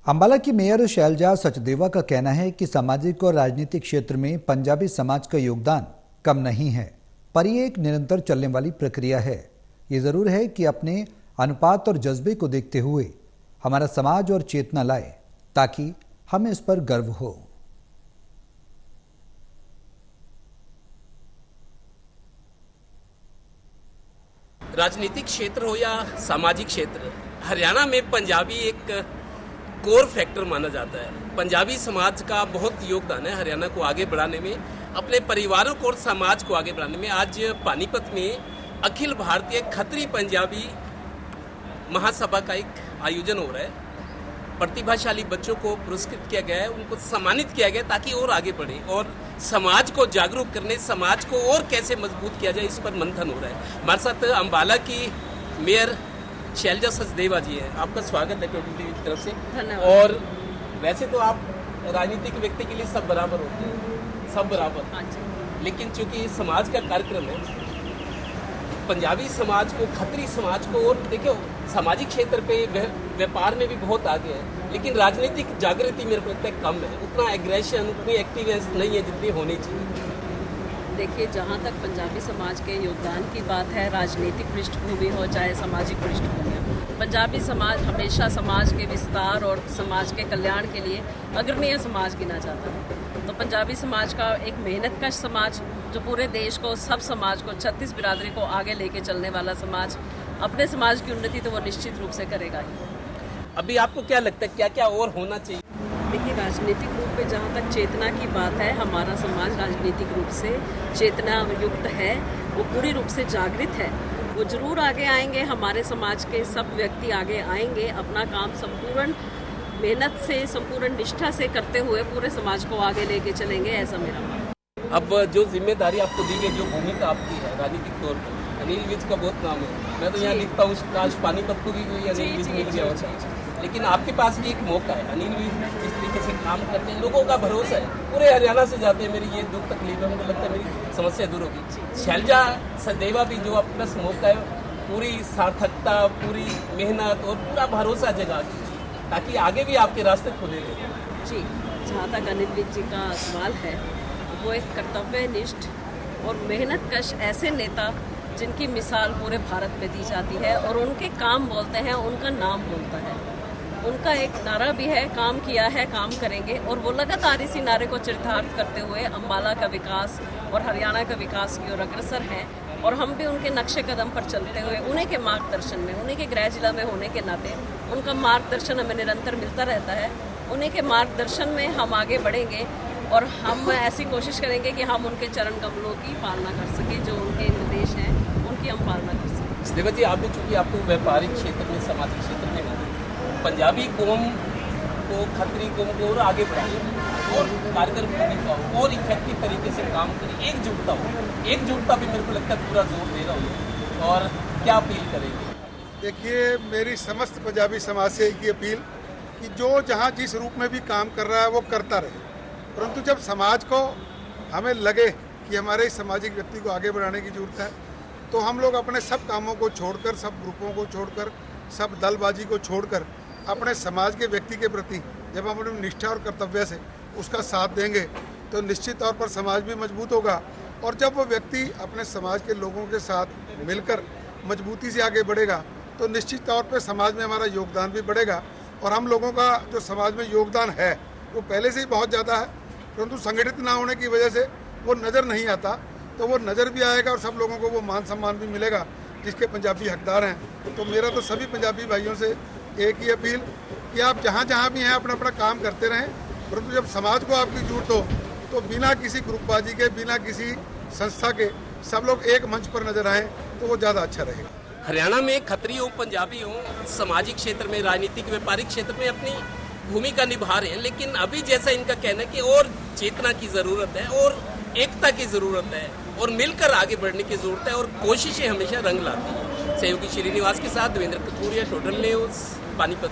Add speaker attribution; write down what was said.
Speaker 1: अंबाला की मेयर शैलजा सचदेवा का कहना है कि सामाजिक और राजनीतिक क्षेत्र में पंजाबी समाज का योगदान कम नहीं है, पर यह एक निरंतर चलने वाली प्रक्रिया है। ये जरूर है कि अपने अनुपात और जज्बे को देखते हुए हमारा समाज और चेतना लाए ताकि हमें इस पर गर्व हो।
Speaker 2: राजनीतिक क्षेत्र हो या सामाजिक क्षेत्र, हरियाणा में पंजाबी एक कोर फैक्टर माना जाता है। पंजाबी समाज का बहुत योगदान है हरियाणा को आगे बढ़ाने में, अपने परिवारों को और समाज को आगे बढ़ाने में। आज पानीपत में अखिल भारतीय खत्री पंजाबी महासभा का एक आयोजन हो रहा है। प्रतिभाशाली बच्चों को पुरस्कृत किया गया है, उनको सम्मानित किया गया ताकि और आगे बढ़े और समाज को जागरूक करने, समाज को और कैसे मजबूत किया जाए, इस पर मंथन हो रहा है। हमारे साथ अंबाला की मेयर शैलजा सचदेवा जी है। आपका स्वागत है टोटल टीवी की तरफ से।
Speaker 3: धन्यवाद।
Speaker 2: और वैसे तो आप राजनीतिक व्यक्ति के लिए सब बराबर होते हैं, सब बराबर।
Speaker 3: हाँ जी।
Speaker 2: लेकिन चूंकि समाज का कार्यक्रम है, पंजाबी समाज को, खत्री समाज को, और देखो सामाजिक क्षेत्र पे व्यापार में भी बहुत आगे है, लेकिन राजनीतिक जागृति मेरे को लगता है कम है। उतना एग्रेशन, उतनी एक्टिवनेस नहीं है जितनी होनी चाहिए।
Speaker 3: देखिए, जहाँ तक पंजाबी समाज के योगदान की बात है, राजनीतिक पृष्ठभूमि हो चाहे सामाजिक पृष्ठभूमि हो, पंजाबी समाज हमेशा समाज के विस्तार और समाज के कल्याण के लिए अग्रणीय समाज गिना जाता है। तो पंजाबी समाज का एक मेहनतकश समाज, जो पूरे देश को, सब समाज को, 36 बिरादरी को आगे लेके चलने वाला समाज, अपने समाज की उन्नति तो वो निश्चित रूप से करेगा ही।
Speaker 2: अभी आपको क्या लगता है क्या क्या और होना चाहिए?
Speaker 3: देखिए, राजनीतिक रूप में जहाँ तक चेतना की बात है, हमारा समाज राजनीतिक रूप से चेतना युक्त है, वो पूरी रूप से जागृत है। वो जरूर आगे आएंगे, हमारे समाज के सब व्यक्ति आगे आएंगे, अपना काम संपूर्ण मेहनत से, संपूर्ण निष्ठा से करते हुए पूरे समाज को आगे लेके चलेंगे, ऐसा मेरा मानना है।
Speaker 2: अब जो जिम्मेदारी आपको दी गई, जो भूमिका आपकी है राजनीतिक तौर पर, अनिल विज का बहुत नाम है। मैं तो यहाँ लिखता हूँ काश पानीपत को भी कोई अनिल विज मिल गया होता, लेकिन आपके पास भी एक मौका है। अनिल विज जिस तरीके से काम करते हैं, लोगों का भरोसा है, पूरे हरियाणा से जाते हैं। मेरी ये दुख तकलीफ है, मुझे लगता है मेरी समस्या दूर होगी। शैलजा सचदेवा भी जो आपके पास मौका है, पूरी सार्थकता, पूरी मेहनत और पूरा भरोसा जगा ताकि आगे भी आपके रास्ते खुलेंगे।
Speaker 3: जी, जहाँ तक अनिल विज जी का सवाल है, वो एक कर्तव्यनिष्ठ और मेहनतकश ऐसे नेता जिनकी मिसाल पूरे भारत में दी जाती है, और उनके काम बोलते हैं, उनका नाम बोलता है। उनका एक नारा भी है, काम किया है काम करेंगे, और वो लगातार इसी नारे को चरितार्थ करते हुए अम्बाला का विकास और हरियाणा का विकास की ओर अग्रसर हैं। और हम भी उनके नक्शे कदम पर चलते हुए, उन्हीं के मार्गदर्शन में, उन्हीं के गृह जिला में होने के नाते उनका मार्गदर्शन हमें निरंतर मिलता रहता है। उन्हीं के मार्गदर्शन में हम आगे बढ़ेंगे और हम ऐसी कोशिश करेंगे कि हम उनके चरण कमलों की पालना कर सकें, जो उनके निर्देश हैं उनकी हम पालना कर सकें।
Speaker 2: सचदेवा जी, आपने चूँकि आपको व्यापारिक क्षेत्र में, सामाजिक क्षेत्र में पंजाबी कौम को, खत्री कौम को और आगे बढ़ाए और कारगर भूमिका हो और इफेक्टिव तरीके से काम करें, एकजुटता हो। एकजुटता भी मेरे को लगता है पूरा जोर दे रहा हो। और क्या अपील करेंगे?
Speaker 4: देखिए, मेरी समस्त पंजाबी समाज से एक ही अपील कि जो जहाँ जिस रूप में भी काम कर रहा है वो करता रहे, परंतु जब समाज को हमें लगे कि हमारे सामाजिक व्यक्ति को आगे बढ़ाने की जरूरत है, तो हम लोग अपने सब कामों को छोड़कर, सब ग्रुपों को छोड़कर, सब दलबाजी को छोड़कर अपने समाज के व्यक्ति के प्रति जब हम अपनी निष्ठा और कर्तव्य से उसका साथ देंगे, तो निश्चित तौर पर समाज भी मजबूत होगा। और जब वो व्यक्ति अपने समाज के लोगों के साथ मिलकर मजबूती से आगे बढ़ेगा, तो निश्चित तौर पर समाज में हमारा योगदान भी बढ़ेगा। और हम लोगों का जो समाज में योगदान है वो पहले से ही बहुत ज़्यादा है, परंतु संगठित ना होने की वजह से वो नज़र नहीं आता, तो वो नज़र भी आएगा और सब लोगों को वो मान सम्मान भी मिलेगा जिसके पंजाबी हकदार हैं। तो मेरा तो सभी पंजाबी भाइयों से एक ही अपील कि आप जहाँ जहाँ भी हैं अपना अपना काम करते रहें, परंतु जब समाज को आपकी जरूरत हो तो बिना किसी ग्रुपबाजी के, बिना किसी संस्था के सब लोग एक मंच पर नजर आएँ, तो वो ज़्यादा अच्छा रहेगा।
Speaker 2: हरियाणा में खत्री हो, पंजाबी हो, सामाजिक क्षेत्र में, राजनीतिक, व्यापारिक क्षेत्र में अपनी भूमिका निभा रहे हैं, लेकिन अभी जैसा इनका कहना है कि और चेतना की ज़रूरत है और एकता की ज़रूरत है और मिलकर आगे बढ़ने की ज़रूरत है, और कोशिशें हमेशा रंग लाती हैं। सहयोगी श्रीनिवास के साथ देवेंद्र कथूरिया, टोटल न्यूज़, पानीपत।